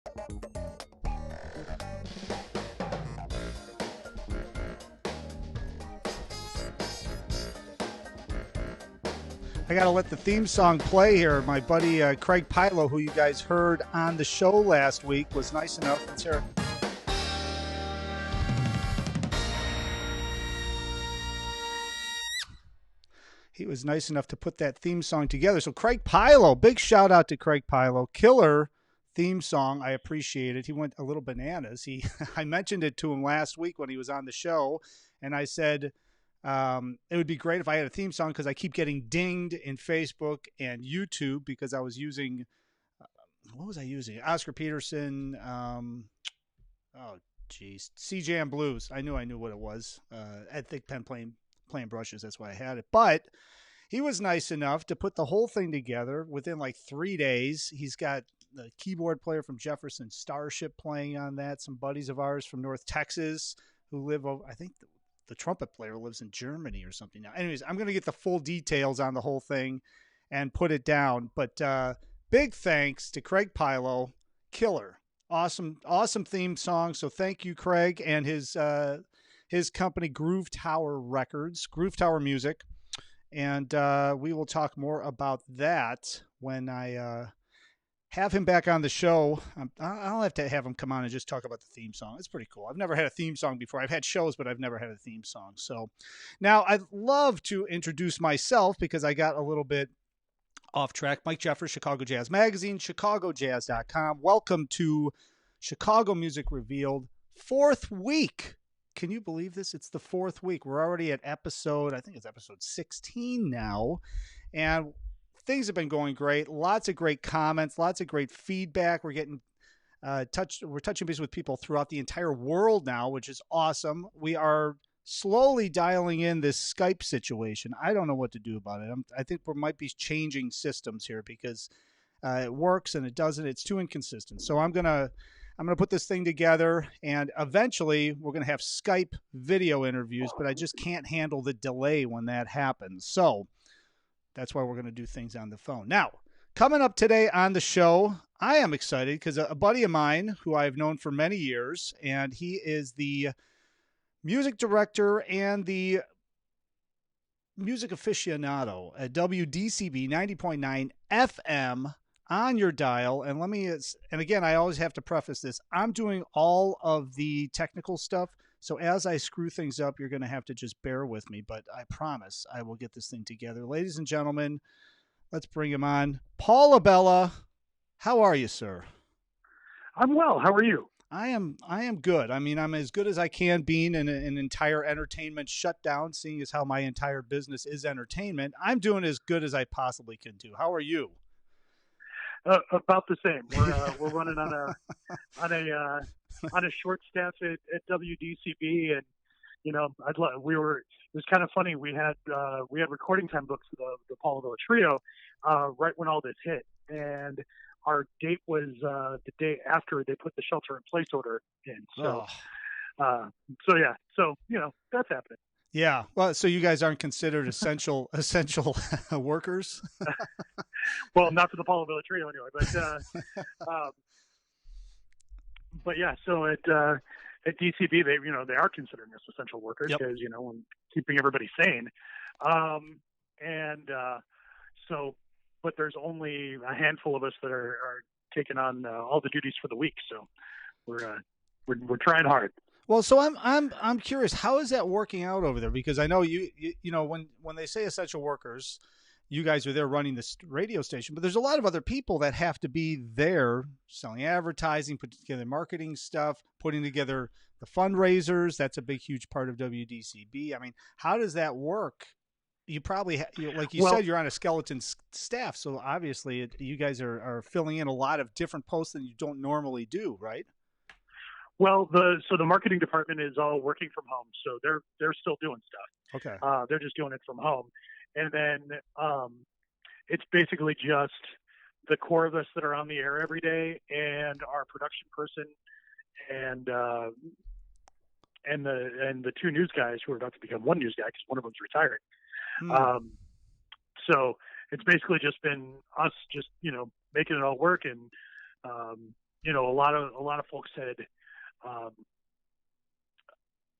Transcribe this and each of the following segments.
I got to let the theme song play here. My buddy Craig Pilo, who you guys heard on the show last week, was nice enough. Let's hear it. He was nice enough to put that theme song together. So Craig Pilo, big shout out to Craig Pilo. Killer theme song. I appreciate it. He went a little bananas. I mentioned it to him last week when he was on the show, and I said, it would be great if I had a theme song because I keep getting dinged in Facebook and YouTube because I was using, what was I using? Oscar Peterson. CJM Blues. I knew what it was. I think Pen playing brushes. That's why I had it. But he was nice enough to put the whole thing together within like 3 days. He's got the keyboard player from Jefferson Starship playing on that. Some buddies of ours from North Texas who live over, I think the trumpet player lives in Germany or something now. Anyways, I'm going to get the full details on the whole thing and put it down. But big thanks to Craig Pilo. Killer. Awesome theme song. So thank you, Craig, and his company, Groove Tower Records, Groove Tower Music. And we will talk more about that when I have him back on the show. I'll have to have him come on and just talk about the theme song. It's pretty cool. I've never had a theme song before. I've had shows, but I've never had a theme song. So now I'd love to introduce myself because I got a little bit off track. Mike Jeffers, Chicago Jazz Magazine, ChicagoJazz.com. Welcome to Chicago Music Revealed, 4th week. Can you believe this? It's the 4th week. We're already at episode 16 now. And things have been going great. Lots of great comments, lots of great feedback. We're getting we're touching base with people throughout the entire world now, which is awesome. We are slowly dialing in this Skype situation. I don't know what to do about it. I think we might be changing systems here because it works and it doesn't. It's too inconsistent. So I'm gonna put this thing together, and eventually we're gonna have Skype video interviews. But I just can't handle the delay when that happens. So that's why we're going to do things on the phone. Now, coming up today on the show, I am excited because a buddy of mine who I've known for many years, and he is the music director and the music aficionado at WDCB 90.9 FM on your dial. And again, I always have to preface this. I'm doing all of the technical stuff. So as I screw things up, you're going to have to just bear with me, but I promise I will get this thing together. Ladies and gentlemen, let's bring him on. Paul Abella, how are you, sir? I'm well. How are you? I am good. I mean, I'm as good as I can being in an entire entertainment shutdown, seeing as how my entire business is entertainment. I'm doing as good as I possibly can do. How are you? About the same. We're running on a short staff at WDCB, and it was kind of funny. We had recording time booked for the Paul Abella Trio right when all this hit, and our date was the day after they put the shelter-in-place order in. So, that's happening. Yeah. Well, so you guys aren't considered essential workers? Well, not for the Paul Abella Trio anyway, but yeah. So at DCB, they are considering us essential workers because when keeping everybody sane, but there's only a handful of us that are taking on all the duties for the week. So we're trying hard. Well, so I'm curious, how is that working out over there? Because I know you when they say essential workers, you guys are there running this radio station, but there's a lot of other people that have to be there selling advertising, putting together marketing stuff, putting together the fundraisers. That's a big, huge part of WDCB. I mean, how does that work? You probably, like you said, you're on a skeleton staff. So obviously you guys are filling in a lot of different posts than you don't normally do, right? Well, the marketing department is all working from home. So they're still doing stuff. Okay. They're just doing it from home. And then it's basically just the core of us that are on the air every day, and our production person, and the 2 news guys who are about to become 1 news guy because one of them's retiring. So it's basically just been us just making it all work, and a lot of folks um,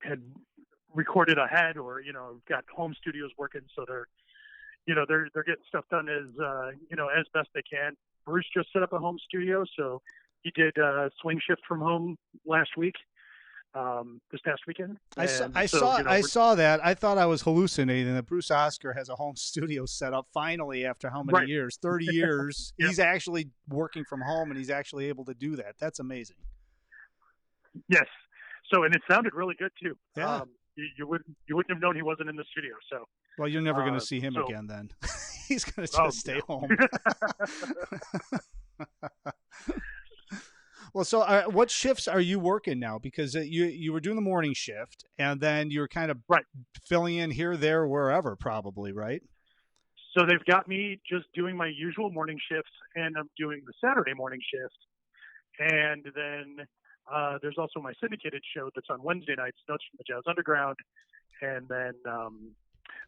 had recorded ahead, or got home studios working, so they're getting stuff done as best they can. Bruce just set up a home studio, so he did swing shift from home last week, this past weekend. And so I saw that. I thought I was hallucinating that Bruce Oscar has a home studio set up finally after how many right, years? 30 years. yep, He's actually working from home and he's actually able to do that. That's amazing. yes. So, and it sounded really good too. Yeah. You wouldn't have known he wasn't in the studio. So, Well, you're never going to see him again then. He's going to just stay home. Well, so what shifts are you working now? Because you were doing the morning shift, and then you're kind of right, filling in here, there, wherever, probably, right? So they've got me just doing my usual morning shifts, and I'm doing the Saturday morning shift. And then there's also my syndicated show that's on Wednesday nights, Notes from the Jazz Underground. And then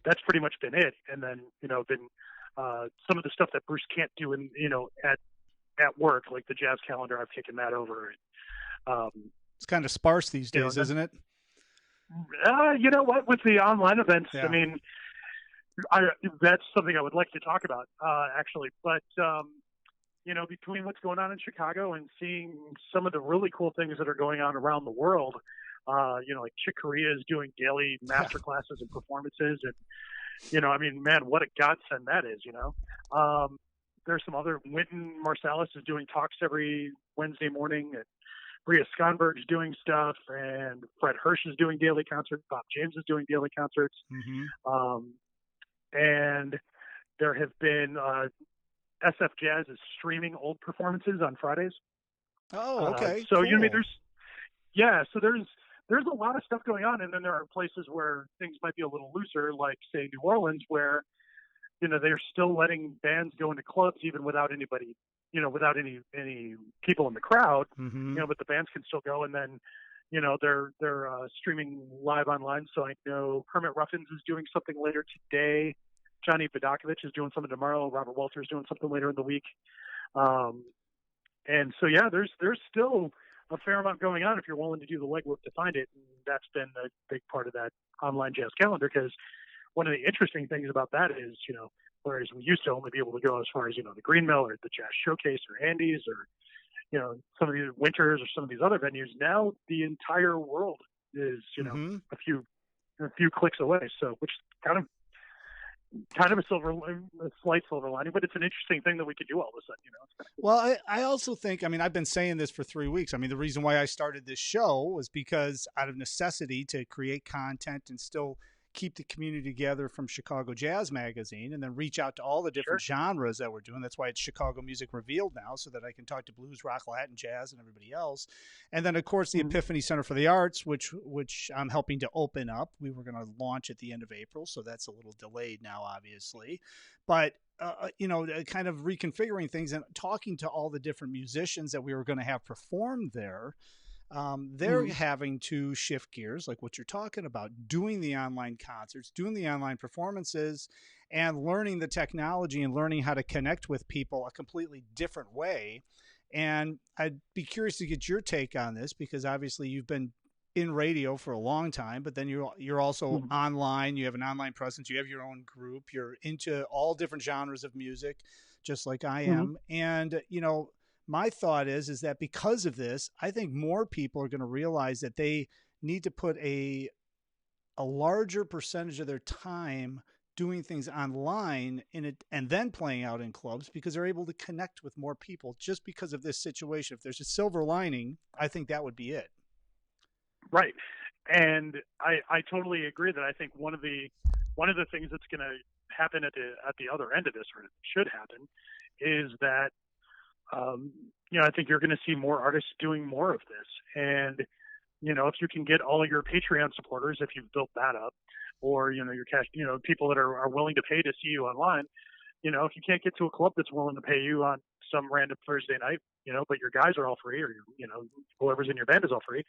that's pretty much been it. And then, been some of the stuff that Bruce can't do at work, like the jazz calendar, I've taken that over. It's kind of sparse these days, isn't it? You know what? With the online events, yeah. I mean, that's something I would like to talk about, actually. But, between what's going on in Chicago and seeing some of the really cool things that are going on around the world, like Chick Corea is doing daily master classes and performances. And, I mean, man, what a godsend that is, There's some other, Wynton Marsalis is doing talks every Wednesday morning, and Bria Skonberg's doing stuff, and Fred Hirsch is doing daily concerts. Bob James is doing daily concerts. Mm-hmm. And there have been SF Jazz is streaming old performances on Fridays. Oh, okay. So cool. There's a lot of stuff going on, and then there are places where things might be a little looser, like say New Orleans, where they're still letting bands go into clubs even without anybody, without any people in the crowd. Mm-hmm. But the bands can still go, and then they're streaming live online. So I know Hermit Ruffins is doing something later today. Johnny Vodakovich is doing something tomorrow. Robert Walter is doing something later in the week. And so, yeah, there's still a fair amount going on if you're willing to do the legwork to find it. And that's been a big part of that online jazz calendar, because one of the interesting things about that is, whereas we used to only be able to go as far as, the Green Mill or the Jazz Showcase or Andy's or, some of these Winters or some of these other venues, now the entire world is, mm-hmm. a few clicks away. So, which kind of a slight silver lining, but it's an interesting thing that we could do all of a sudden, Well, I also think, I've been saying this for 3 weeks. The reason why I started this show was because out of necessity to create content and still keep the community together from Chicago Jazz Magazine, and then reach out to all the different genres that we're doing. That's why it's Chicago Music Revealed now, so that I can talk to blues, rock, Latin, jazz, and everybody else. And then, of course, the Epiphany Center for the Arts, which I'm helping to open up. We were going to launch at the end of April, so that's a little delayed now, obviously. But kind of reconfiguring things and talking to all the different musicians that we were going to have perform there. They're having to shift gears, like what you're talking about, doing the online concerts, doing the online performances, and learning the technology and learning how to connect with people a completely different way. And I'd be curious to get your take on this, because obviously you've been in radio for a long time, but then you're also online. You have an online presence. You have your own group. You're into all different genres of music, just like I am. And, my thought is that because of this, I think more people are going to realize that they need to put a larger percentage of their time doing things online in it and then playing out in clubs, because they're able to connect with more people just because of this situation. If there's a silver lining, I think that would be it. Right. And I totally agree that I think one of the things that's going to happen at the other end of this, or should happen, is that I think you're going to see more artists doing more of this. And, if you can get all of your Patreon supporters, if you've built that up, or, your cash, people that are willing to pay to see you online, if you can't get to a club that's willing to pay you on some random Thursday night, but your guys are all free, or, whoever's in your band is all free,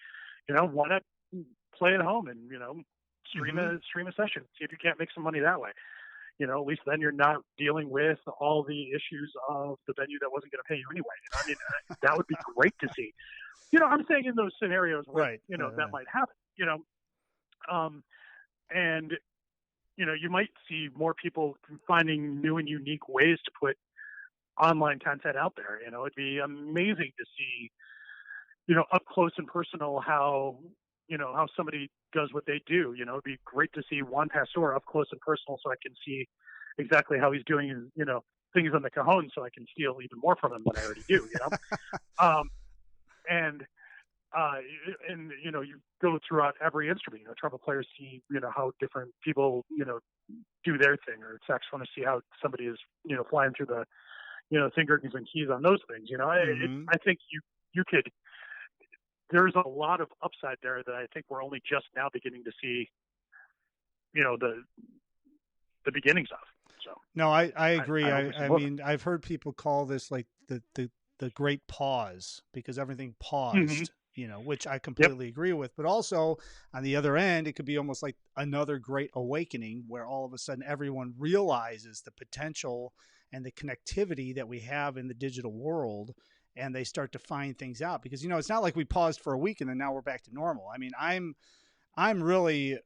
why not play at home and, stream a session, see if you can't make some money that way. At least then you're not dealing with all the issues of the venue that wasn't going to pay you anyway. I mean, that would be great to see. I'm saying in those scenarios where, Right. That might happen, and, you might see more people finding new and unique ways to put online content out there. It'd be amazing to see, up close and personal how somebody does what they do. It'd be great to see Juan Pastor up close and personal so I can see exactly how he's doing, things on the cajon so I can steal even more from him than I already do, and you go throughout every instrument. Trumpet players see, how different people, do their thing, or saxophonists see how somebody is, flying through the, fingerings and keys on those things. I think you could. There's a lot of upside there that I think we're only just now beginning to see, the beginnings of. So no, I agree. I mean, I've heard people call this like the great pause, because everything paused, which I completely agree with. But also on the other end, it could be almost like another great awakening where all of a sudden everyone realizes the potential and the connectivity that we have in the digital world, and they start to find things out. Because, it's not like we paused for a week and then now we're back to normal. I mean, I'm really,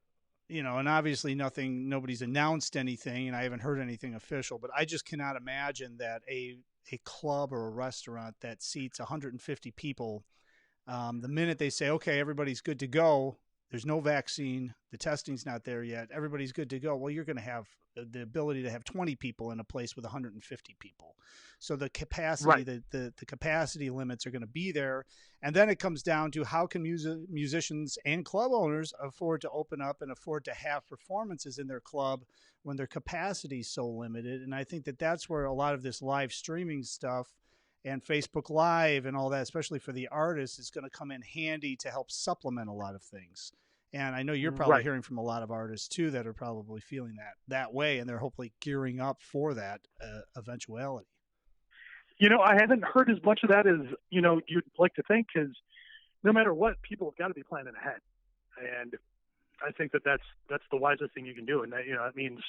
and obviously nobody's announced anything and I haven't heard anything official, but I just cannot imagine that a club or a restaurant that seats 150 people, the minute they say, okay, everybody's good to go, there's no vaccine, the testing's not there yet, everybody's good to go. Well, you're going to have the ability to have 20 people in a place with 150 people. So the capacity, right. the capacity limits are going to be there. And then it comes down to how can musicians and club owners afford to open up and afford to have performances in their club when their capacity is so limited. And I think that that's where a lot of this live streaming stuff and Facebook Live and all that, especially for the artists, is going to come in handy to help supplement a lot of things. And I know you're probably hearing from a lot of artists too that are probably feeling that way, and they're hopefully gearing up for that eventuality. I haven't heard as much of that as you'd like to think, because no matter what, people have got to be planning ahead, and I think that that's the wisest thing you can do. And that that means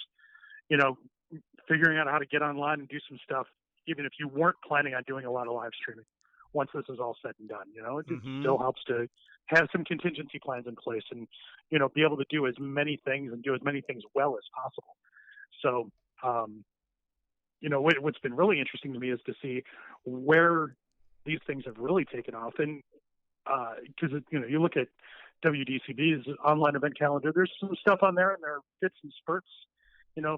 figuring out how to get online and do some stuff, even if you weren't planning on doing a lot of live streaming. Once this is all said and done, it still helps to have some contingency plans in place and, be able to do as many things and do as many things well as possible. So, what's been really interesting to me is to see where these things have really taken off. And, cause you look at WDCB's online event calendar, there's some stuff on there and there are fits and spurts.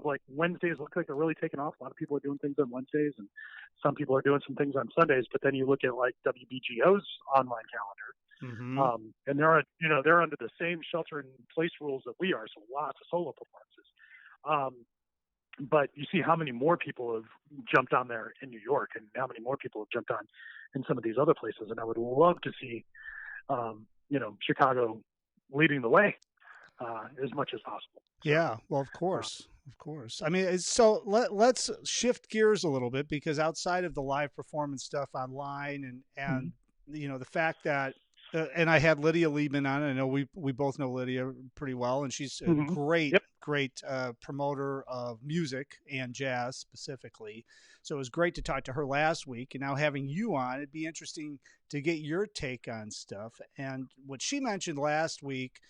Like Wednesdays look like they're really taking off. A lot of people are doing things on Wednesdays, and some people are doing some things on Sundays. But then you look at like WBGO's online calendar, and they're under the same shelter-in-place rules that we are. So lots of solo performances. But you see how many more people have jumped on there in New York, and how many more people have jumped on in some of these other places. And I would love to see, Chicago leading the way as much as possible. So, yeah, well, of course. Of course. I mean, so let's shift gears a little bit, because outside of the live performance stuff online and the fact that and I had Lydia Liebman on. I know we both know Lydia pretty well, and she's a great promoter of music and jazz specifically. So it was great to talk to her last week, and now having you on, it'd be interesting to get your take on stuff. And what she mentioned last week,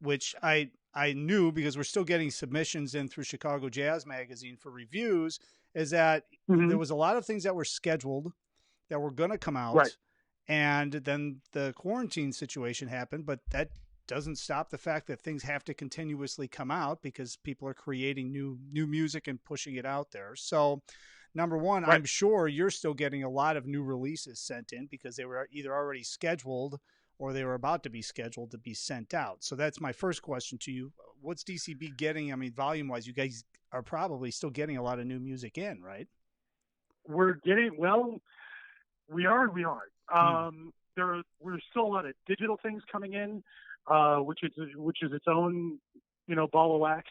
which I knew because we're still getting submissions in through Chicago Jazz Magazine for reviews, is that there was a lot of things that were scheduled that were going to come out. Right. And then the quarantine situation happened, but that doesn't stop the fact that things have to continuously come out because people are creating new music and pushing it out there. So number one, I'm sure you're still getting a lot of new releases sent in because they were either already scheduled or they were about to be scheduled to be sent out. So that's my first question to you. What's DCB getting? I mean, volume-wise, you guys are probably still getting a lot of new music in, right? We're getting, we are and we aren't. There's still a lot of digital things coming in, which is its own, ball of wax.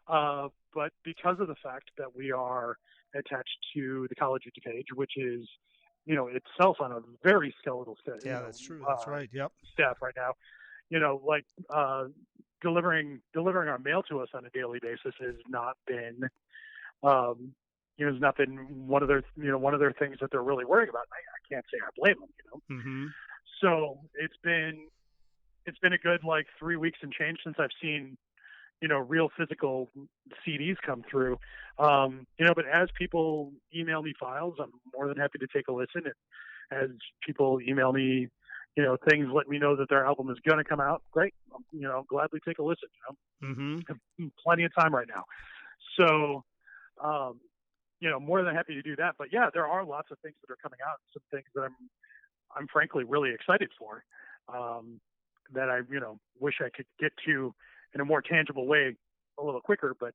But because of the fact that we are attached to the College of DuPage, which is, itself on a very skeletal that's true. That's right. Yep. Staff right now. like delivering our mail to us on a daily basis has not been, has not been one of their things that they're really worried about. I can't say I blame them, Mm-hmm. So it's been a good like 3 weeks and change since I've seen, real physical CDs come through. But as people email me files, I'm more than happy to take a listen. And as people email me, things let me know that their album is going to come out. Great. Gladly take a listen. Mm-hmm. I have plenty of time right now. So, more than happy to do that. But yeah, there are lots of things that are coming out. Some things that I'm frankly really excited for, that I, wish I could get to in a more tangible way a little quicker, but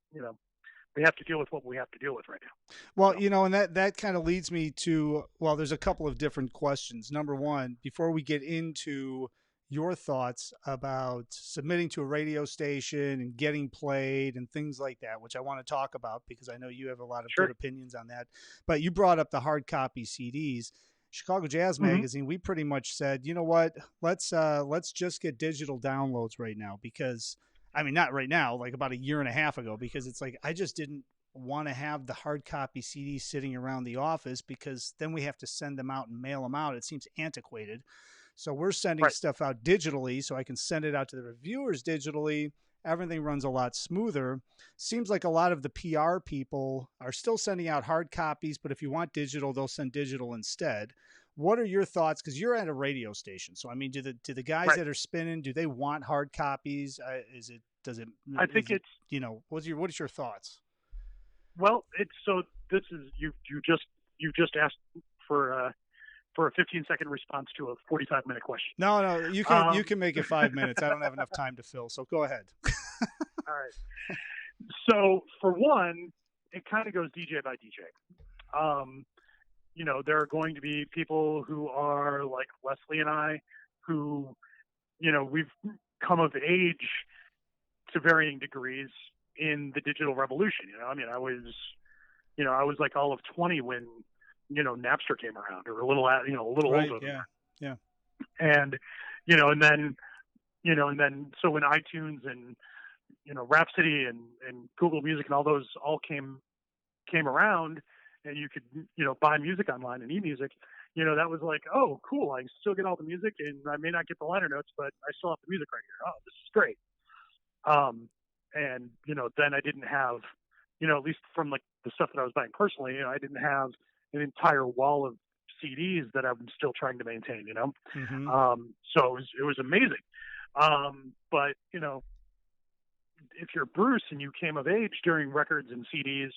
we have to deal with what we have to deal with right now. Well, So. and that kind of leads me to, well, there's a couple of different questions. Number one, before we get into your thoughts about submitting to a radio station and getting played and things like that, which I want to talk about because I know you have a lot of Sure. good opinions on that. But you brought up the hard copy CDs. Chicago Jazz Magazine, we pretty much said, you know what, let's just get digital downloads right now, because I mean, not right now, like about a year and a half ago, because it's like I just didn't want to have the hard copy CDs sitting around the office, because then we have to send them out and mail them out. It seems antiquated. So we're sending Right. stuff out digitally, so I can send it out to the reviewers digitally. Everything runs a lot smoother. Seems like a lot of the PR people are still sending out hard copies, but if you want digital, they'll send digital instead. What are your thoughts? Because you're at a radio station, so I mean, do the guys Right. that are spinning, do they want hard copies? Does it? I think it's, what is your thoughts? well, it's, so this is, you just asked for a 15-second response to a 45-minute question. No, you can make it 5 minutes. I don't have enough time to fill, so go ahead. All right. So for one, it kind of goes DJ by DJ. There are going to be people who are like Leslie and I, who, we've come of age to varying degrees in the digital revolution. I mean, I was like all of 20 when, Napster came around, or a little Right, older. Yeah. And, and then so when iTunes and, Rhapsody and Google Music and all those all came around, and you could, buy music online and e-music, that was like, oh, cool. I still get all the music, and I may not get the liner notes, but I still have the music right here. Oh, this is great. And, then I didn't have, at least from like the stuff that I was buying personally, I didn't have an entire wall of CDs that I'm still trying to maintain, Mm-hmm. So it was amazing. But, if you're Bruce and you came of age during records and CDs,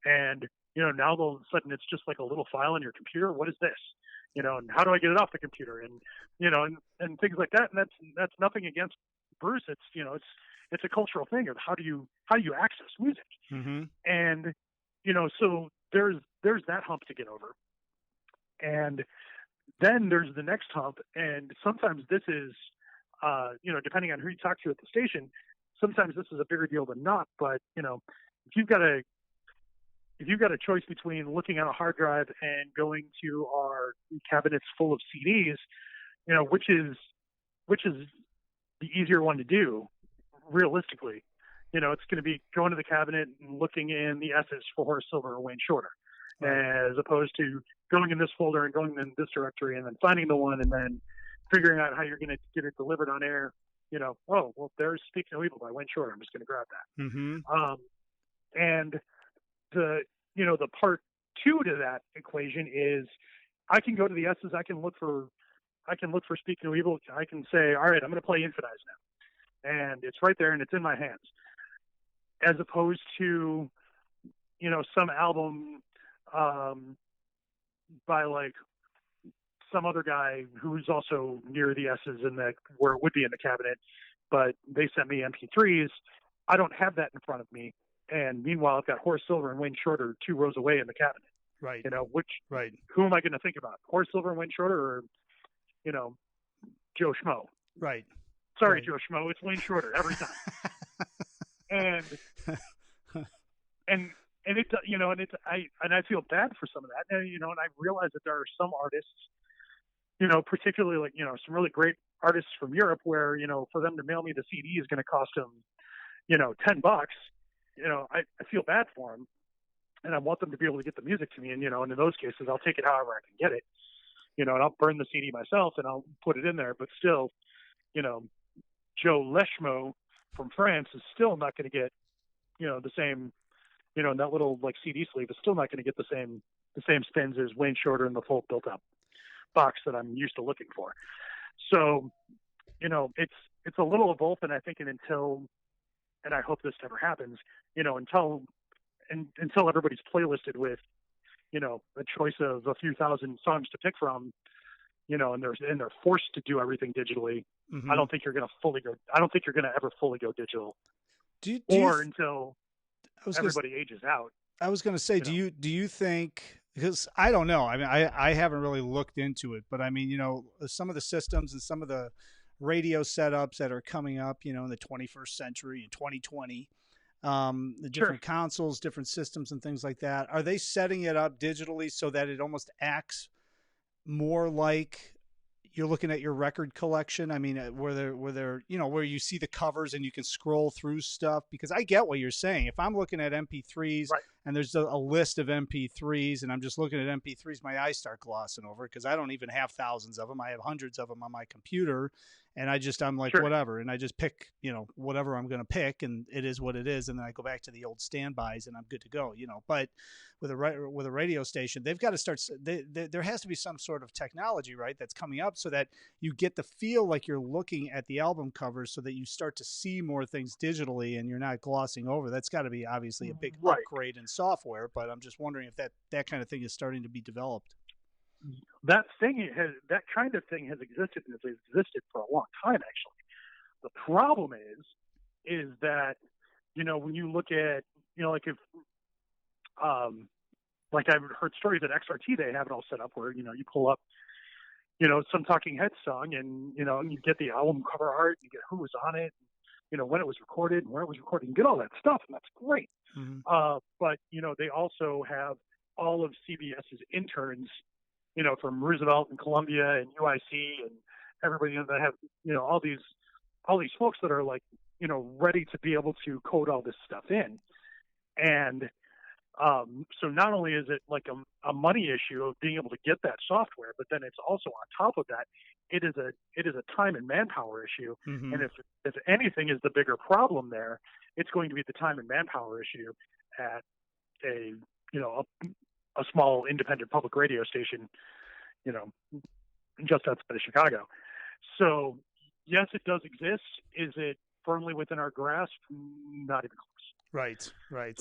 and, now all of a sudden it's just like a little file on your computer. What is this? And how do I get it off the computer? And, and things like that. And that's nothing against Bruce. It's, it's a cultural thing of how do you access music? Mm-hmm. And, so there's that hump to get over. And then there's the next hump. And sometimes this is, depending on who you talk to at the station, sometimes this is a bigger deal than not. But, if you've got a choice between looking at a hard drive and going to our cabinets full of CDs, which is the easier one to do, realistically, it's going to be going to the cabinet and looking in the S's for Horace Silver or Wayne Shorter, right, as opposed to going in this folder and going in this directory and then finding the one and then figuring out how you're going to get it delivered on air. Oh, well, there's Speak No Evil by Wayne Shorter. I'm just going to grab that. Mm-hmm. And the part two to that equation is I can go to the S's. I can look for Speak No Evil. I can say, all right, I'm going to play Infinize now, and it's right there and it's in my hands. As opposed to, some album by like some other guy who's also near the S's and that where it would be in the cabinet, but they sent me MP3s. I don't have that in front of me. And meanwhile, I've got Horace Silver and Wayne Shorter 2 rows away in the cabinet. Right. Right. Who am I going to think about? Horace Silver and Wayne Shorter, or, Joe Schmo? Right. Sorry, right. Joe Schmo. It's Wayne Shorter every time. and it, and I feel bad for some of that. And I realize that there are some artists, particularly like, some really great artists from Europe where, for them to mail me the CD is going to cost them, $10. I feel bad for them, and I want them to be able to get the music to me. And, and in those cases, I'll take it however I can get it, and I'll burn the CD myself and I'll put it in there. But still, Joe Leschmo from France is still not going to get, the same, in that little like CD sleeve is still not going to get the same spins as Wayne Shorter in the full built up box that I'm used to looking for. So, it's a little of both. And I think and I hope this never happens, until everybody's playlisted with, a choice of a few thousand songs to pick from, and they're forced to do everything digitally. Mm-hmm. I don't think you're going to ever fully go digital, until everybody ages out. I was going to say, do you think, because I don't know, I mean, I haven't really looked into it, but I mean, some of the systems and some of the radio setups that are coming up, in the 21st century in 2020, the different consoles, different systems and things like that, are they setting it up digitally so that it almost acts more like you're looking at your record collection? I mean, where you see the covers and you can scroll through stuff, because I get what you're saying. If I'm looking at MP3s and there's a list of MP3s and I'm just looking at MP3s, my eyes start glossing over because I don't even have thousands of them. I have hundreds of them on my computer, and I'm like, whatever. And I just pick, whatever I'm going to pick, and it is what it is. And then I go back to the old standbys and I'm good to go, but with a radio station, they've got to start, there has to be some sort of technology, right, that's coming up so that you get the feel like you're looking at the album covers, so that you start to see more things digitally and you're not glossing over. That's got to be obviously a big upgrade in software, but I'm just wondering if that kind of thing is starting to be developed. That kind of thing has existed, and it's existed for a long time, actually. The problem is that, when you look at, like if, like I've heard stories at XRT, they have it all set up where, you pull up, some Talking Heads song, and, you get the album cover art, you get who was on it, when it was recorded and where it was recorded, you get all that stuff, and that's great. Mm-hmm. But, they also have all of CBS's interns, from Roosevelt and Columbia and UIC and everybody that have, all these folks that are like, ready to be able to code all this stuff in. And so not only is it like a money issue of being able to get that software, but then it's also on top of that, it is a time and manpower issue. Mm-hmm. And if anything is the bigger problem there, it's going to be the time and manpower issue at a small independent public radio station, just outside of Chicago. So yes, it does exist. Is it firmly within our grasp? Not even close. Right.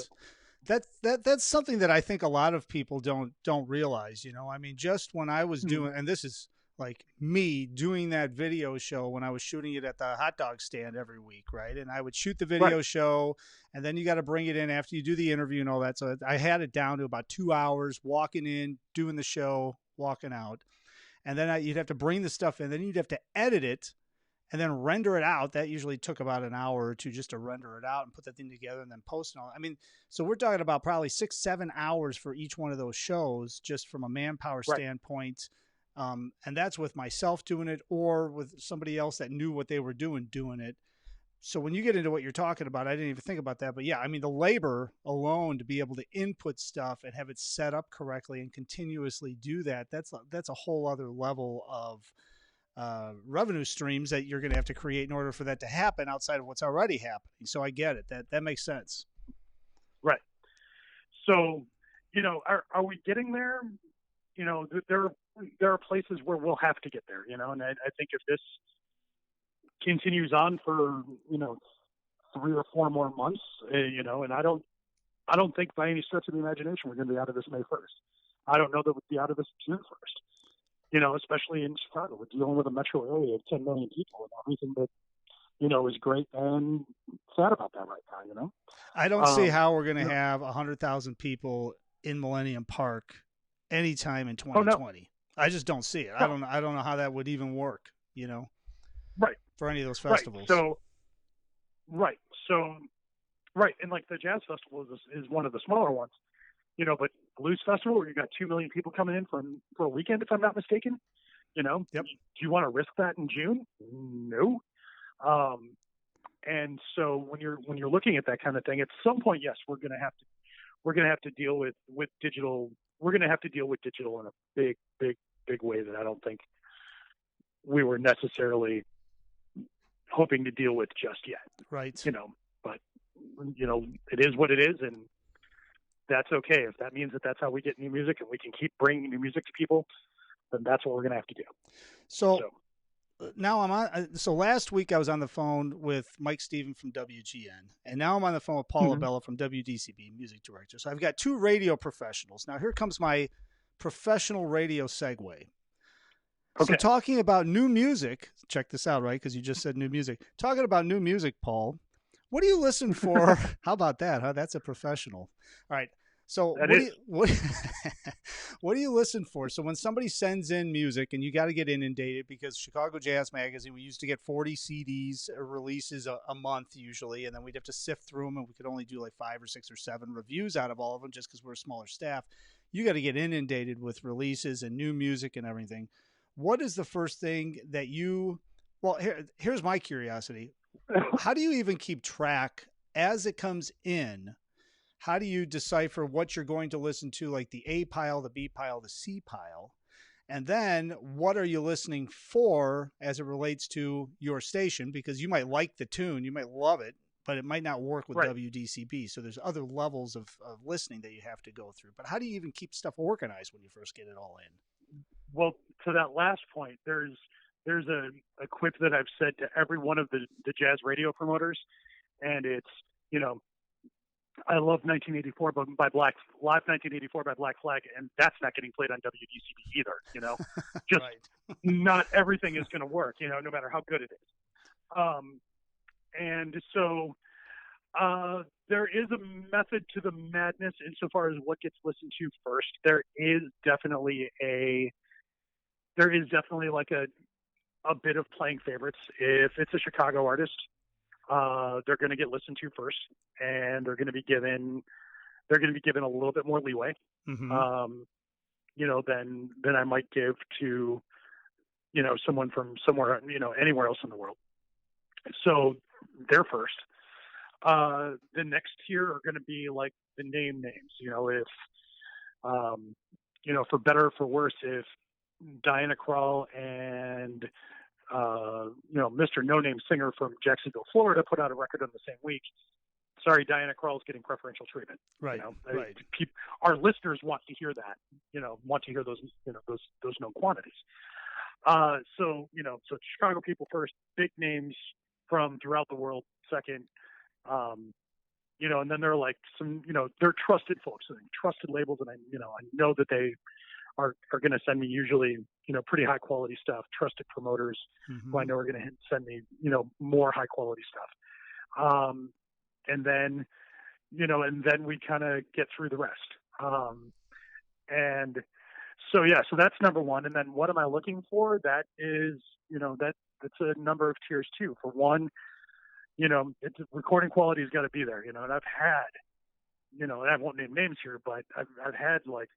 That's something that I think a lot of people don't realize. I mean, just when I was doing, and this is like me doing that video show when I was shooting it at the hot dog stand every week, right? And I would shoot the video show, and then you got to bring it in after you do the interview and all that. So I had it down to about 2 hours, walking in, doing the show, walking out. And then you'd have to bring the stuff in, then you'd have to edit it and then render it out. That usually took about an hour or two just to render it out and put that thing together and then post it all. I mean, so we're talking about probably 6-7 hours for each one of those shows, just from a manpower standpoint. And that's with myself doing it or with somebody else that knew what they were doing it. So when you get into what you're talking about, I didn't even think about that. But yeah, I mean, the labor alone to be able to input stuff and have it set up correctly and continuously do that, that's a whole other level of revenue streams that you're going to have to create in order for that to happen outside of what's already happening. So I get it. That makes sense. Right. So, are we getting there? There are places where we'll have to get there, and I think if this continues on for, 3 or 4 more months, and I don't think by any stretch of the imagination we're going to be out of this May 1st. I don't know that we'll be out of this June 1st, especially in Chicago. We're dealing with a metro area of 10 million people and everything that, is great and sad about that right now, I don't see how we're going to have 100,000 people in Millennium Park anytime in 2020. Oh, no. I just don't see it. No. I don't know how that would even work, Right. for any of those festivals. Right. And like the Jazz Festival is one of the smaller ones, but Blues Festival, where you got 2 million people coming in for a weekend, if I'm not mistaken, You know, Yep. do you want to risk that in June? No. And so when you're looking at that kind of thing, at some point, yes, we're going to have to deal with digital. We're going to have to deal with digital in a big way that I don't think we were necessarily hoping to deal with just yet. Right. You know, but you know, it is what it is, and that's okay. If that means that that's how we get new music and we can keep bringing new music to people, then that's what we're going to have to do. So now I'm on. So last week I was on the phone with Mike Steven from WGN, and now I'm on the phone with Paul Abella from WDCB, music director. So I've got two radio professionals. Now here comes my professional radio segue. Okay. So talking about new music, check this out, right? Because you just said new music. Talking about new music, Paul, what do you listen for? How about that? Huh? That's a professional. All right. So what do you listen for? So when somebody sends in music, and you got to get inundated, because Chicago Jazz Magazine, we used to get 40 CDs releases a month usually, and then we'd have to sift through them, and we could only do like 5 or 6 or 7 reviews out of all of them just because we're a smaller staff. You got to get inundated with releases and new music and everything. What is the first thing that here's my curiosity. How do you even keep track as it comes in? How do you decipher what you're going to listen to, like the A pile, the B pile, the C pile? And then what are you listening for as it relates to your station? Because you might like the tune, you might love it, but it might not work with WDCB. So there's other levels of listening that you have to go through. But how do you even keep stuff organized when you first get it all in? Well, to that last point, there's a quip that I've said to every one of the jazz radio promoters, and it's, you know, I love 1984 by Black Live 1984 by Black Flag, and that's not getting played on WDCB either. You know, just not everything is going to work. You know, no matter how good it is. And so there is a method to the madness insofar as what gets listened to first. There is definitely like a bit of playing favorites. If it's a Chicago artist, they're going to get listened to first, and they're going to be given a little bit more leeway, you know, than I might give to, you know, someone from somewhere, you know, anywhere else in the world. So they're first. The next tier are going to be like the names. You know, if you know, for better or for worse, if Diana Krall and you know, Mr. No Name singer from Jacksonville, Florida, put out a record on the same week. Sorry, Diana Krall is getting preferential treatment. Right. You know, right. Our listeners want to hear that. You know, want to hear those. You know, those known quantities. So you know, so Chicago people first, big names from throughout the world second. You know, and then they're like some, you know, they're trusted folks, and trusted labels, and I know that they are going to send me usually, you know, pretty high quality stuff, trusted promoters who I know are going to send me, you know, more high quality stuff. And then, you know, and then we kind of get through the rest. And so, yeah, so that's number one. And then what am I looking for? That is, you know, that's a number of tiers too. For one, you know, recording quality has got to be there, you know, and I've had, you know, and I won't name names here, but I've had like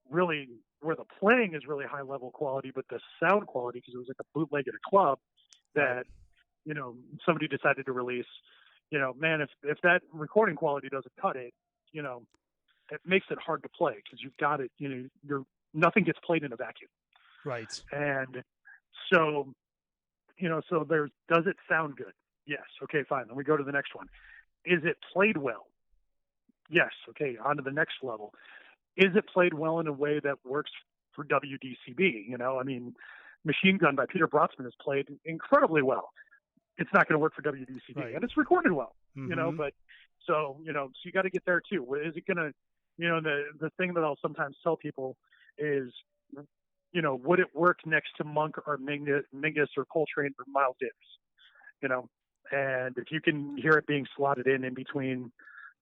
really where the playing is really high level quality, but the sound quality, because it was like a bootleg at a club that, you know, somebody decided to release, you know, man, if that recording quality doesn't cut it, you know, it makes it hard to play because you've got it, you know, nothing gets played in a vacuum. Right. And so, you know, so does it sound good? Yes. Okay, fine. Then we go to the next one. Is it played well? Yes. Okay. On to the next level. Is it played well in a way that works for WDCB? You know, I mean, Machine Gun by Peter Brotzman is played incredibly well. It's not going to work for WDCB, and it's recorded well, you know, but so, you know, so you got to get there too. Is it going to, you know, the thing that I'll sometimes tell people is, you know, would it work next to Monk or Mingus or Coltrane or Miles Davis, you know? And if you can hear it being slotted in between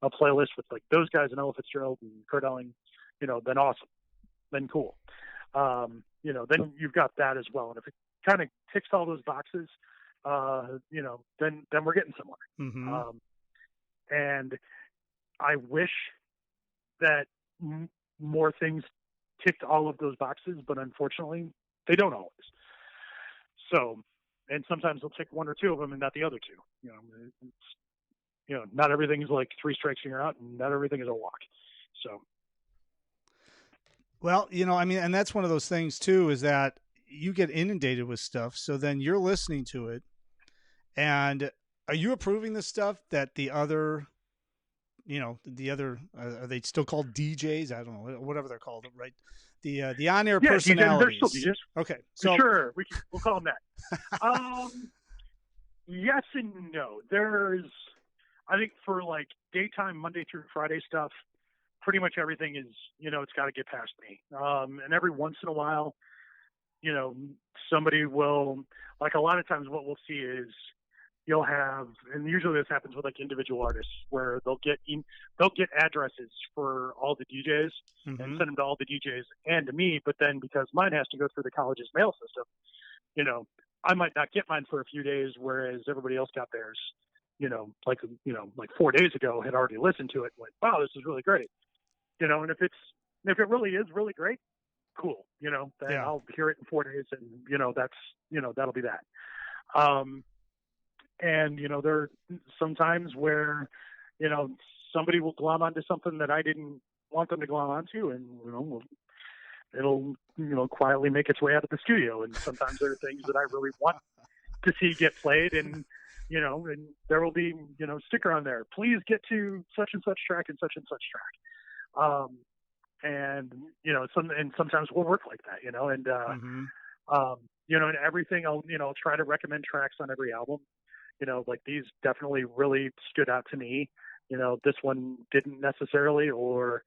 a playlist with like those guys and Ella Fitzgerald and Kurt Elling, you know, then awesome, then cool. You know, then you've got that as well. And if it kind of ticks all those boxes, you know, then we're getting somewhere. And I wish that more things ticked all of those boxes, but unfortunately They don't always. So, and sometimes they'll pick one or two of them and not the other two. Not everything is like 3 strikes and you're out, and not everything is a walk. So. Well, and that's one of those things too, is that you get inundated with stuff. So then you're listening to it, and are you approving the stuff that the other, are they still called DJs? I don't know, whatever they're called, right? The on-air personalities. They're still DJs. Okay, so sure, we'll call them that. Yes and no. I think for like daytime Monday through Friday stuff, pretty much everything is, it's got to get past me. And every once in a while, somebody will, like, a lot of times what we'll see is you'll have, and usually this happens with like individual artists, where they'll get addresses for all the DJs and send them to all the DJs and to me. But then because mine has to go through the college's mail system, I might not get mine for a few days, whereas everybody else got theirs, like 4 days ago, had already listened to it and went, wow, this is really great. And if it really is really great, cool, then I'll hear it in 4 days, and, that'll be that. And, there are sometimes where, somebody will glom onto something that I didn't want them to glom onto, and, it'll, quietly make its way out of the studio. And sometimes there are things that I really want to see get played, and, and there will be, sticker on there, please get to such and such track and such track. And, and sometimes we'll work like that, and, and everything, I'll try to recommend tracks on every album. Like these definitely really stood out to me. This one didn't necessarily, or,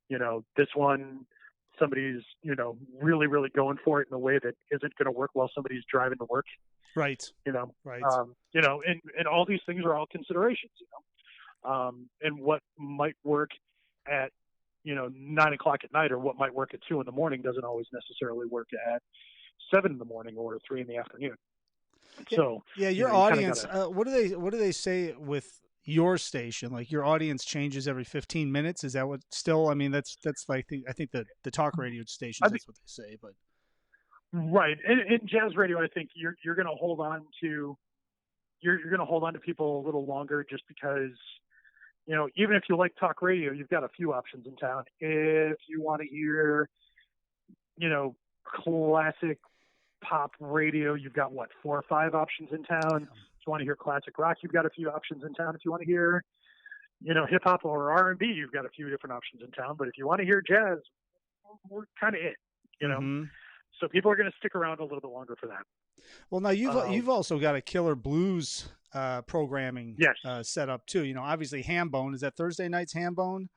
this one, somebody's, really, really going for it in a way that isn't going to work while somebody's driving to work. Right. Right. And all these things are all considerations, and what might work at, 9 o'clock at night, or what might work at 2 a.m. doesn't always necessarily work at 7 a.m. or 3 p.m. So your audience. What do they say with your station? Like, your audience changes every 15 minutes. Is that what? Still, I mean, that's like I think the talk radio stations. That's what they say, but right. In jazz radio, I think you're going to hold on to people a little longer, just because. Even if you like talk radio, you've got a few options in town. If you want to hear, classic pop radio, you've got 4 or 5 options in town. If you want to hear classic rock, you've got a few options in town. If you want to hear, hip hop or R&B, you've got a few different options in town. But if you want to hear jazz, we're kind of it, So people are going to stick around a little bit longer for that. Well, now you've also got a killer blues programming set up too. Obviously Hambone. Is that Thursday night's Hambone?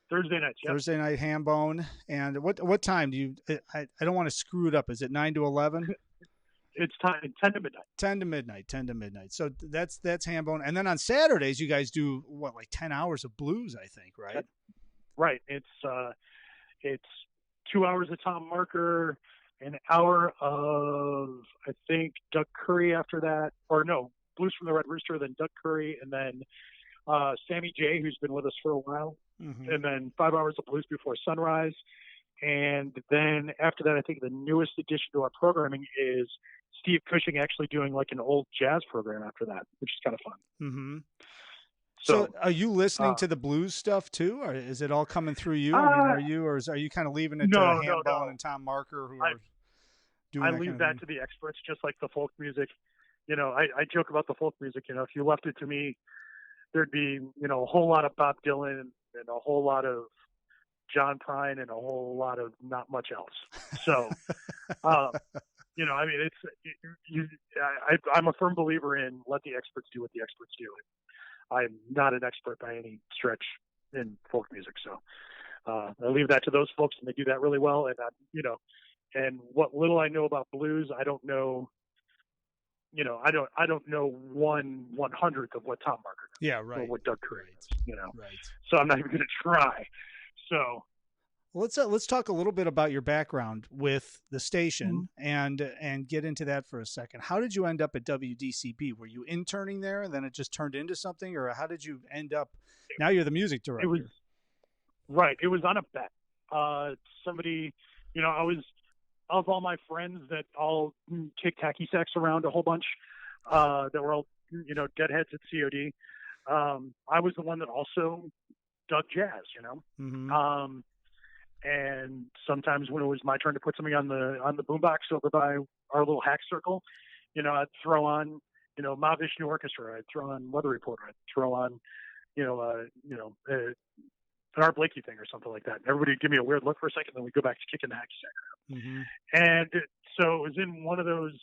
Thursday nights, yeah. Thursday night Hambone. And what time do you? I don't want to screw it up. Is it 9 to 11? It's 10 to midnight. 10 to midnight. So that's Hambone. And then on Saturdays, you guys do like 10 hours of blues, I think, right? Right. It's 2 hours of Tom Marker, an hour of, I think, Doug Curry after that, or no, Blues from the Red Rooster, then Doug Curry, and then Sammy J, who's been with us for a while, and then 5 hours of Blues Before Sunrise. And then after that, I think the newest addition to our programming is Steve Cushing actually doing like an old jazz program after that, which is kind of fun. Mm-hmm. So are you listening to the blues stuff too, or is it all coming through you? I mean, are you kind of leaving it to Hambone and Tom Marker, who are doing I leave that to the experts, just like the folk music. I joke about the folk music. If you left it to me, there'd be, a whole lot of Bob Dylan and a whole lot of John Prine and a whole lot of not much else. So, I mean, I'm a firm believer in let the experts do what the experts do. I'm not an expert by any stretch in folk music. So, I leave that to those folks, and they do that really well. And, and what little I know about blues, I don't know, I don't know 1/100th of what Tom Marker does. Yeah, right. Or what Doug Curry does, Right. So I'm not even going to try. So let's talk a little bit about your background with the station and get into that for a second. How did you end up at WDCB? Were you interning there and then it just turned into something, or how did you end up? Now you're the music director. It was on a bet. Somebody, of all my friends that all kicked hacky sacks around a whole bunch, that were all, deadheads at COD, I was the one that also dug jazz, Mm-hmm. And sometimes when it was my turn to put something on the boombox over by our little hack circle, I'd throw on, Mahavishnu Orchestra. I'd throw on Weather Reporter. I'd throw on, an Art Blakey thing or something like that. And everybody would give me a weird look for a second, then we'd go back to kicking the hacky sack. Mm-hmm. And so it was in one of those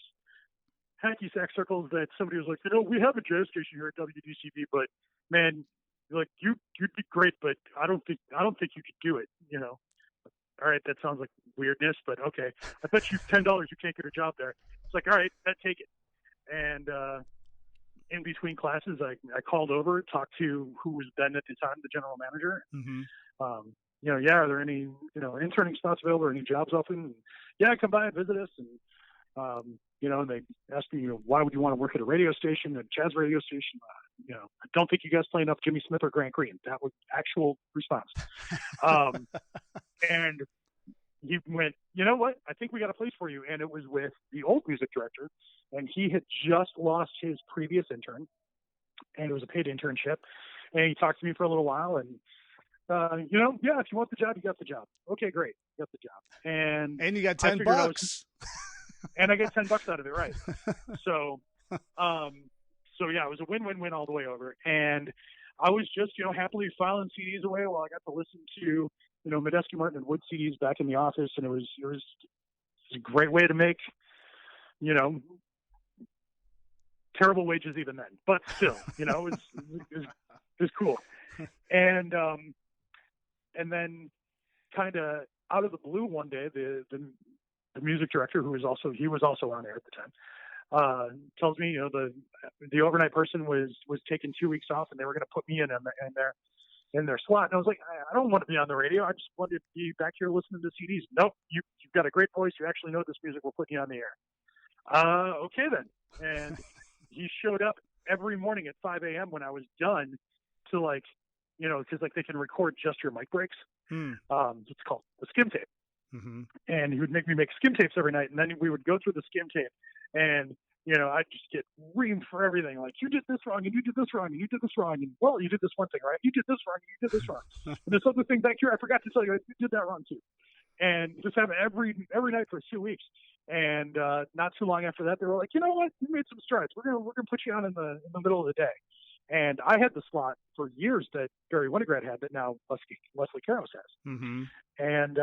hacky sack circles that somebody was like, we have a jazz station here at WDCB, but man, like you'd be great, but I don't think you could do it. All right, that sounds like weirdness, but okay. I bet you $10 you can't get a job there. It's like, all right, I'd take it. And in between classes, I called over, talked to who was then at the time the general manager. Mm-hmm. Are there any interning spots available or any jobs open? And, yeah, come by and visit us. And and they asked me, why would you want to work at a radio station, a jazz radio station? I don't think you guys play enough Jimmy Smith or Grant Green. That was actual response. And he went, you know what? I think we got a place for you. And it was with the old music director, and he had just lost his previous intern, and it was a paid internship. And he talked to me for a little while, and if you want the job, you got the job. Okay, great, you got the job, and you got $10. And I get $10 out of it, right? So yeah, it was a win-win-win all the way over. And I was just, happily filing CDs away while I got to listen to, Medeski, Martin, and Wood CDs back in the office. And it was a great way to make, terrible wages even then, but still, it was cool. And then kind of out of the blue one day, the music director, who was also on air at the time, tells me, the overnight person was taking 2 weeks off, and they were going to put me in their slot. And I was like, I don't want to be on the radio. I just wanted to be back here listening to CDs. Nope, you've got a great voice. You actually know this music. We'll put you on the air. Okay then. And he showed up every morning at 5 a.m. when I was done to because they can record just your mic breaks. It's called the skim tape. Mm-hmm. And he would make me make skim tapes every night, and then we would go through the skim tape, and I'd just get reamed for everything. Like, you did this wrong, and you did this wrong, and you did this wrong, and well, you did this one thing right, you did this wrong, and you did this wrong, and this other thing back here, I forgot to tell you, you did that wrong too. And just have it every night for 2 weeks. And not too long after that, they were like, you know what, you made some strides. We're gonna put you on in the middle of the day. And I had the slot for years that Barry Winograd had, that now Leslie Caros has. Mm-hmm. And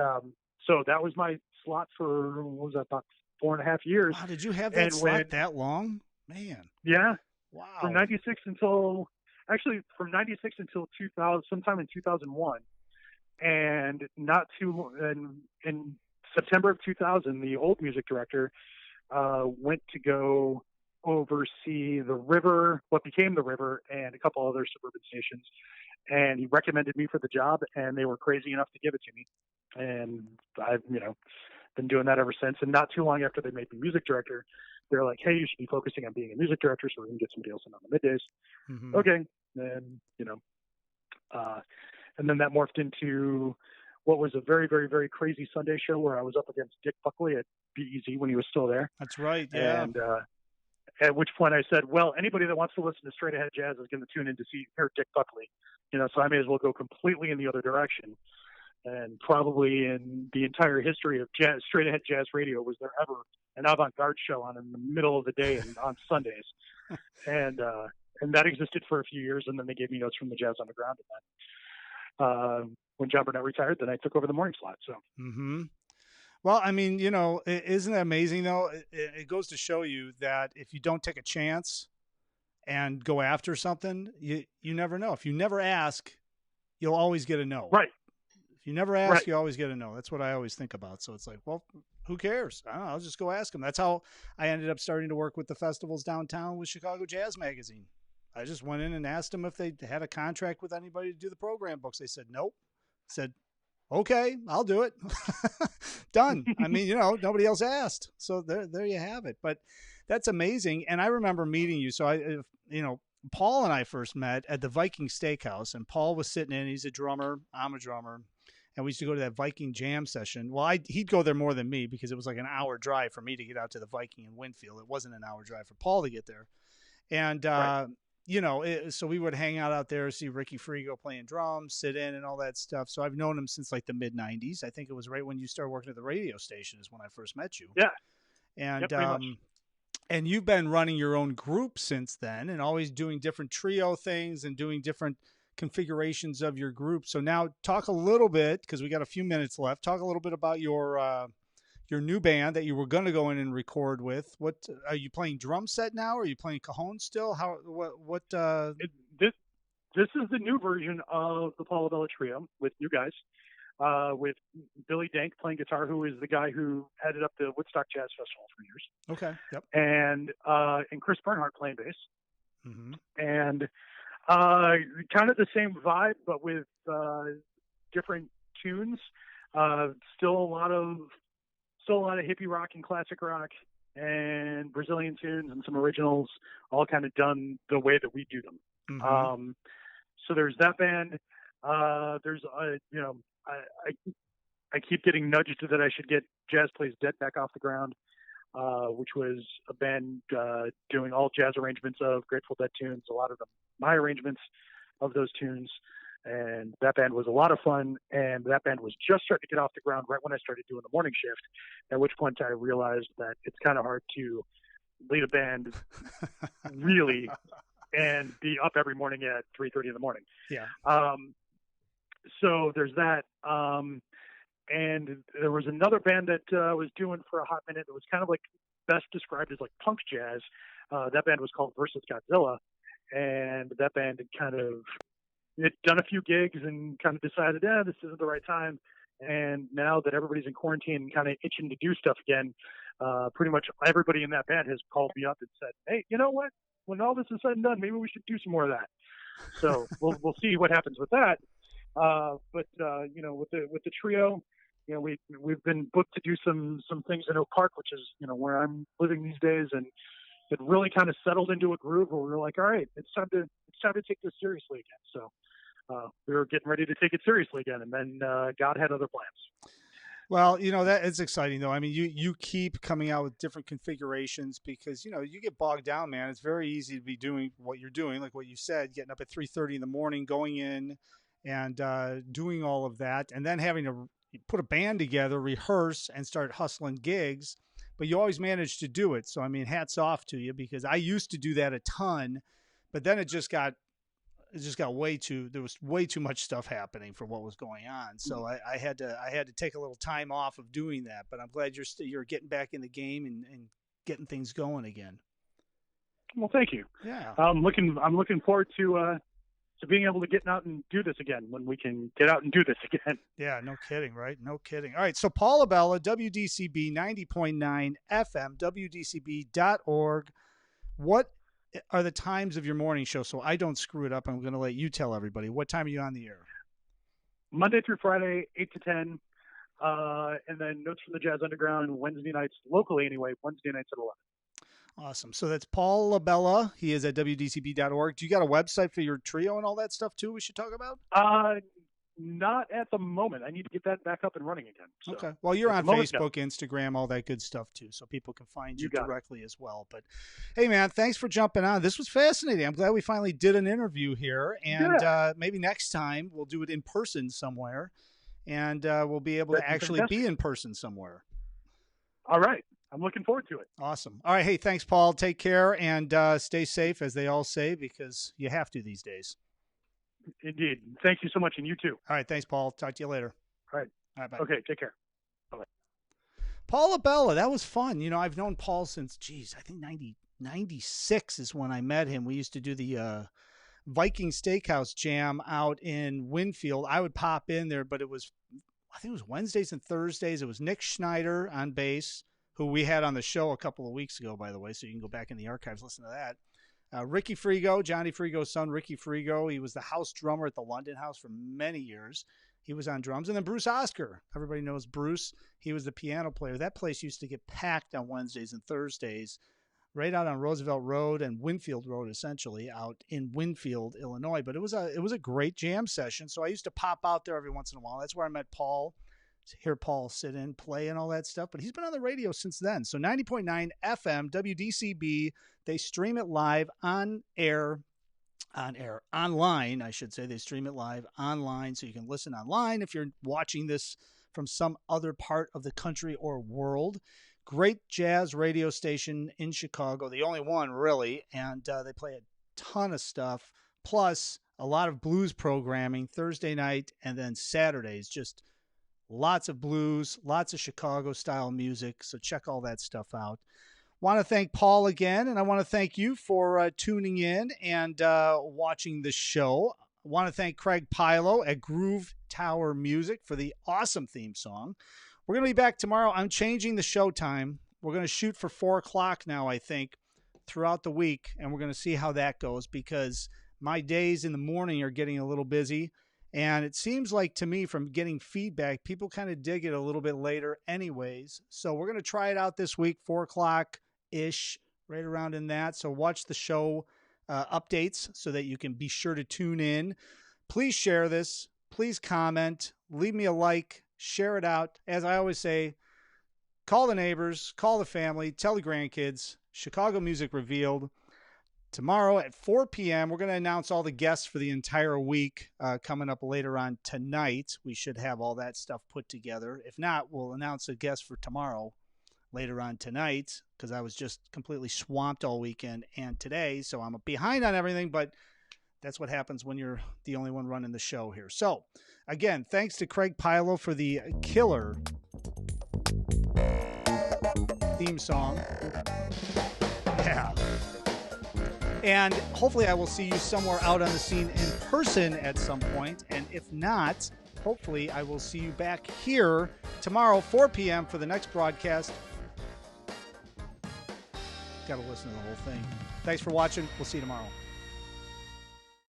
so that was my slot for, what was that, about 4.5 years. Wow, did you have that slot that long? Man. Yeah. Wow. From 96 until 2000, sometime in 2001. And in September of 2000, the old music director went to go oversee the River, what became the River, and a couple other suburban stations. And he recommended me for the job, and they were crazy enough to give it to me. And I've, been doing that ever since. And not too long after they made me music director, they're like, hey, you should be focusing on being a music director so we can get somebody else in on the middays. Mm-hmm. Okay. And, and then that morphed into what was a very, very, very crazy Sunday show where I was up against Dick Buckley at BEZ when he was still there. That's right. Yeah. And at which point I said, well, anybody that wants to listen to straight ahead jazz is going to tune in to hear Dick Buckley, so I may as well go completely in the other direction. And probably in the entire history of jazz, straight ahead jazz radio, was there ever an avant-garde show on in the middle of the day and on Sundays. And that existed for a few years. And then they gave me notes from the Jazz Underground. And then when John Burnett retired, then I took over the morning slot. So. Mm-hmm. Well, I mean, isn't it amazing though? It goes to show you that if you don't take a chance and go after something, you never know. If you never ask, you'll always get a no. Right. If you never ask, you always get a no. That's what I always think about. So it's like, well, who cares? I don't know, I'll just go ask them. That's how I ended up starting to work with the festivals downtown with Chicago Jazz Magazine. I just went in and asked them if they had a contract with anybody to do the program books. They said, nope. I said, okay, I'll do it. Done. I mean, nobody else asked. So there you have it. But that's amazing. And I remember meeting you. So Paul and I first met at the Viking Steakhouse, and Paul was sitting in, he's a drummer. I'm a drummer. and we used to go to that Viking jam session. Well, he'd go there more than me because it was like an hour drive for me to get out to the Viking in Winfield. It wasn't an hour drive for Paul to get there. And, Right. so we would hang out there, see Ricky Frigo playing drums, sit in and all that stuff. So I've known him since like the mid 90s. I think it was right when you started working at the radio station is when I first met you. Yeah. And, Pretty much. And you've been running your own group since then and always doing different trio things and doing different configurations of your group. So now talk a little bit, because we got a few minutes left. Talk a little bit about your new band that you were going to go in and record with. What are you playing drum set now? Are you playing cajon still? This is the new version of the Paul Abella Trio with you guys, with Billy Dank playing guitar, who is the guy who headed up the Woodstock Jazz Festival for years. Okay. Yep. And Chris Bernhardt playing bass. Mm-hmm. And kind of the same vibe, but with different tunes. Still a lot of hippie rock and classic rock and Brazilian tunes and some originals, all kind of done the way that we do them. Mm-hmm. So there's that band. There's I keep getting nudged that I should get Jazz Plays Dead back off the ground, which was a band doing all jazz arrangements of Grateful Dead tunes, a lot of them my arrangements of those tunes. And that band was a lot of fun. And that band was just starting to get off the ground right when I started doing the morning shift, at which point I realized that it's kind of hard to lead a band really and be up every morning at 3:30 in the morning. Yeah. So there's that. And there was another band that I was doing for a hot minute that was kind of like best described as like punk jazz. That band was called Versus Godzilla. And that band had done a few gigs and kind of decided, this isn't the right time. And now that everybody's in quarantine, kind of itching to do stuff again, pretty much everybody in that band has called me up and said, hey, you know what? When all this is said and done, maybe we should do some more of that. So we'll see what happens with that. But with the trio, we've been booked to do some things in Oak Park, which is, where I'm living these days. And it really kind of settled into a groove where we were like, all right, it's time to take this seriously again. So we were getting ready to take it seriously again. And then God had other plans. Well, that is exciting though. I mean, you keep coming out with different configurations because, you get bogged down, man. It's very easy to be doing what you're doing. Like what you said, getting up at 3:30 in the morning, going in and doing all of that, and then having to put a band together, rehearse, and start hustling gigs. But you always manage to do it. So, I mean, hats off to you, because I used to do that a ton, but then it just got there was way too much stuff happening for what was going on. So I had to take a little time off of doing that, but I'm glad you're getting back in the game and getting things going again. Well, thank you. Yeah. I'm looking forward to being able to get out and do this again when we can get out and do this again. Yeah, no kidding, right? No kidding. All right, so Paul Abella, WDCB 90.9 FM, WDCB.org. What are the times of your morning show? So I don't screw it up. I'm going to let you tell everybody. What time are you on the air? Monday through Friday, 8 to 10. And then Notes from the Jazz Underground Wednesday nights, locally anyway, Wednesday nights at 11. Awesome. So that's Paul Abella. He is at WDCB.org. Do you got a website for your trio and all that stuff too we should talk about? Not at the moment. I need to get that back up and running again. So okay. Well, you're on Facebook, Instagram, all that good stuff too, so people can find you directly as well. But hey, man, thanks for jumping on. This was fascinating. I'm glad we finally did an interview here, and maybe next time we'll do it in person somewhere, and we'll be able to actually be in person somewhere. All right. I'm looking forward to it. Awesome. All right. Hey, thanks, Paul. Take care and stay safe, as they all say, because you have to these days. Indeed. Thank you so much, and you too. All right. Thanks, Paul. Talk to you later. All right. Bye. Okay. Take care. Bye-bye. Paul Abella. That was fun. I've known Paul since, I think 96 is when I met him. We used to do the Viking Steakhouse Jam out in Winfield. I would pop in there, but I think it was Wednesdays and Thursdays. It was Nick Schneider on bass, who we had on the show a couple of weeks ago, by the way, so you can go back in the archives, listen to that. Ricky Frigo, Johnny Frigo's son, Ricky Frigo. He was the house drummer at the London House for many years. He was on drums. And then Bruce Oscar. Everybody knows Bruce. He was the piano player. That place used to get packed on Wednesdays and Thursdays. right out on Roosevelt Road and Winfield Road, essentially out in Winfield, Illinois. But it was a great jam session. So I used to pop out there every once in a while. That's where I met Paul. Hear Paul sit in, play, and all that stuff. But he's been on the radio since then. So 90.9 FM, WDCB. They stream it live online, I should say. They stream it live online, so you can listen online if you're watching this from some other part of the country or world. Great jazz radio station in Chicago, the only one really, and they play a ton of stuff, plus a lot of blues programming Thursday night and then Saturdays. Just lots of blues, lots of Chicago-style music, so check all that stuff out. Want to thank Paul again, and I want to thank you for tuning in and watching the show. I want to thank Craig Pilo at Groove Tower Music for the awesome theme song. We're going to be back tomorrow. I'm changing the show time. We're going to shoot for 4 o'clock now, I think, throughout the week, and we're going to see how that goes because my days in the morning are getting a little busy, and it seems like to me from getting feedback, people kind of dig it a little bit later anyways. So we're going to try it out this week, 4 o'clock-ish, right around in that. So watch the show updates so that you can be sure to tune in. Please share this. Please comment. Leave me a like. Share it out. As I always say, call the neighbors, call the family, tell the grandkids. Chicago Music Revealed. Tomorrow at 4 p.m., we're going to announce all the guests for the entire week coming up later on tonight. We should have all that stuff put together. If not, we'll announce a guest for tomorrow later on tonight because I was just completely swamped all weekend and today, so I'm behind on everything, but that's what happens when you're the only one running the show here. So, again, thanks to Craig Pilo for the killer theme song. Yeah. And hopefully I will see you somewhere out on the scene in person at some point. And if not, hopefully I will see you back here tomorrow, 4 p.m. for the next broadcast. Got to listen to the whole thing. Thanks for watching. We'll see you tomorrow.